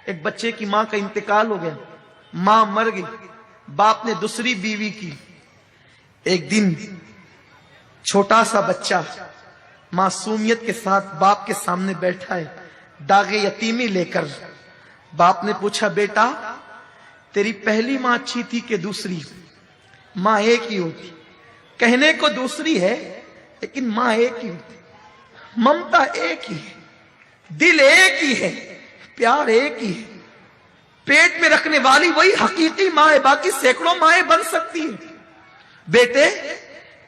ایک بچے کی ماں کا انتقال ہو گیا، ماں مر گئی، باپ نے دوسری بیوی کی۔ ایک دن چھوٹا سا بچہ معصومیت کے ساتھ باپ کے سامنے بیٹھا ہے، داغ یتیمی لے کر۔ باپ نے پوچھا، بیٹا تیری پہلی ماں اچھی تھی کہ دوسری؟ ماں ایک ہی ہوتی، کہنے کو دوسری ہے لیکن ماں ایک ہی ہوتی، ممتا ایک ہی ہے، دل ایک ہی ہے، پیار ایک ہی ہے، پیٹ میں رکھنے والی وہی حقیقی ماں ہے، باقی سینکڑوں مائیں بن سکتی ہیں۔ بیٹے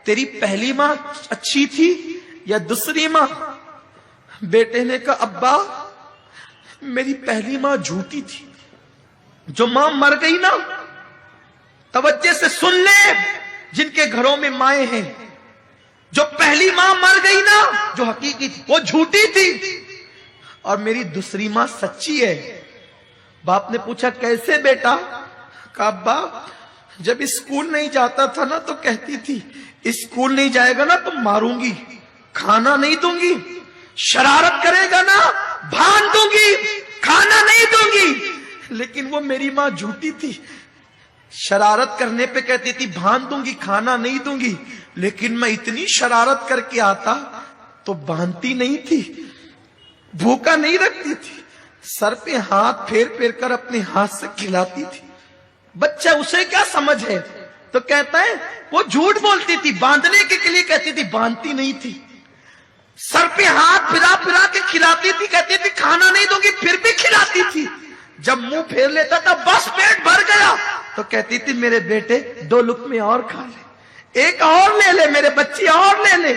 تیری پہلی ماں اچھی تھی یا دوسری ماں؟ بیٹے نے کہا، ابا میری پہلی ماں جھوٹی تھی۔ جو ماں مر گئی نا، توجہ سے سن لے جن کے گھروں میں مائیں ہیں، جو پہلی ماں مر گئی نا جو حقیقی تھی وہ جھوٹی تھی، اور میری دوسری ماں سچی ہے۔ باپ نے پوچھا، کیسے بیٹا؟ کہا، ابا جب اسکول نہیں جاتا تھا نا تو کہتی تھی اسکول نہیں جائے گا نا تو ماروں گی، کھانا نہیں دوں گی، شرارت کرے گا نا بھان دوں گی، کھانا نہیں دوں گی۔ لیکن وہ میری ماں جھوٹی تھی، شرارت کرنے پہ کہتی تھی بھان دوں گی، کھانا نہیں دوں گی، لیکن میں اتنی شرارت کر کے آتا تو باندھتی نہیں تھی، بھوکا نہیں رکھتی تھی، سر پہ ہاتھ پھیر پھیر کر اپنے ہاتھ سے کھلاتی تھی۔ بچہ اسے کیا سمجھ ہے؟ تو کہتا ہے وہ جھوٹ بولتی تھی، باندھنے کے لیے کہتی تھی، باندھتی نہیں تھی، سر پہ ہاتھ پھرا پھرا کے کھلاتی تھی، کہتی تھی کھانا نہیں دوں گی، پھر بھی کھلاتی تھی۔ جب منہ پھیر لیتا تھا بس پیٹ بھر گیا تو کہتی تھی، میرے بیٹے 2 لقمے اور کھا لے، ایک اور لے لے، میرے بچی اور لے لے۔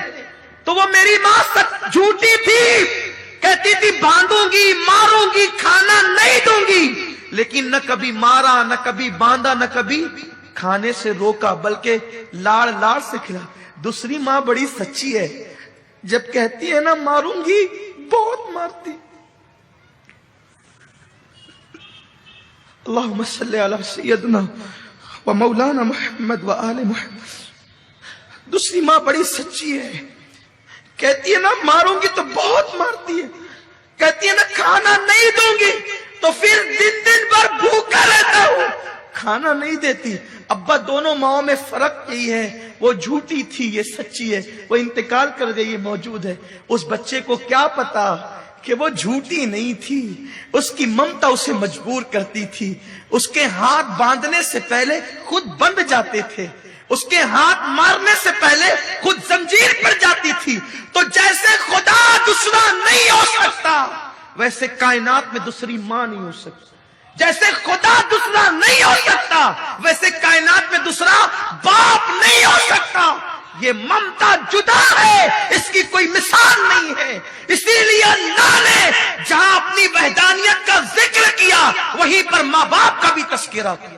تو وہ میری ماں سچ جھوٹی تھی، کہتی تھی باندھوں گی، ماروں گی، کھانا نہیں دوں گی، لیکن نہ کبھی مارا، نہ کبھی باندھا، نہ کبھی کھانے سے روکا، بلکہ لاڑ لاڑ سے کھلا۔ دوسری ماں بڑی سچی ہے، جب کہتی ہے نا ماروں گی بہت مارتی۔ اللہم صلی علی سیدنا و مولانا محمد و آل محمد۔ دوسری ماں بڑی سچی ہے، کہتی ہے نا ماروں گی تو بہت مارتی ہے، کہتی ہے نا کھانا نہیں دوں گی تو پھر دن دن بھر بھوکا رہتا ہوں، کھانا نہیں دیتی۔ ابا دونوں ماؤں میں فرق یہی ہے، وہ جھوٹی تھی، یہ سچی ہے، وہ انتقال کر گئی، یہ موجود ہے۔ اس بچے کو کیا پتا کہ وہ جھوٹی نہیں تھی، اس کی ممتا اسے مجبور کرتی تھی۔ اس کے ہاتھ باندھنے سے پہلے خود بندھ جاتے تھے، اس کے ہاتھ مارنے سے پہلے خود زنجیر پر جاتی تھی۔ تو جیسے خدا دوسرا نہیں ہو سکتا، ویسے کائنات میں دوسری ماں نہیں ہو سکتی۔ جیسے خدا دوسرا نہیں ہو سکتا، ویسے کائنات میں دوسرا باپ نہیں ہو سکتا۔ یہ ممتا جدا ہے، اس کی کوئی مثال نہیں ہے۔ اسی لیے اللہ نے جہاں اپنی وحدانیت کا ذکر کیا، وہیں پر ماں باپ کا بھی تذکرہ کیا۔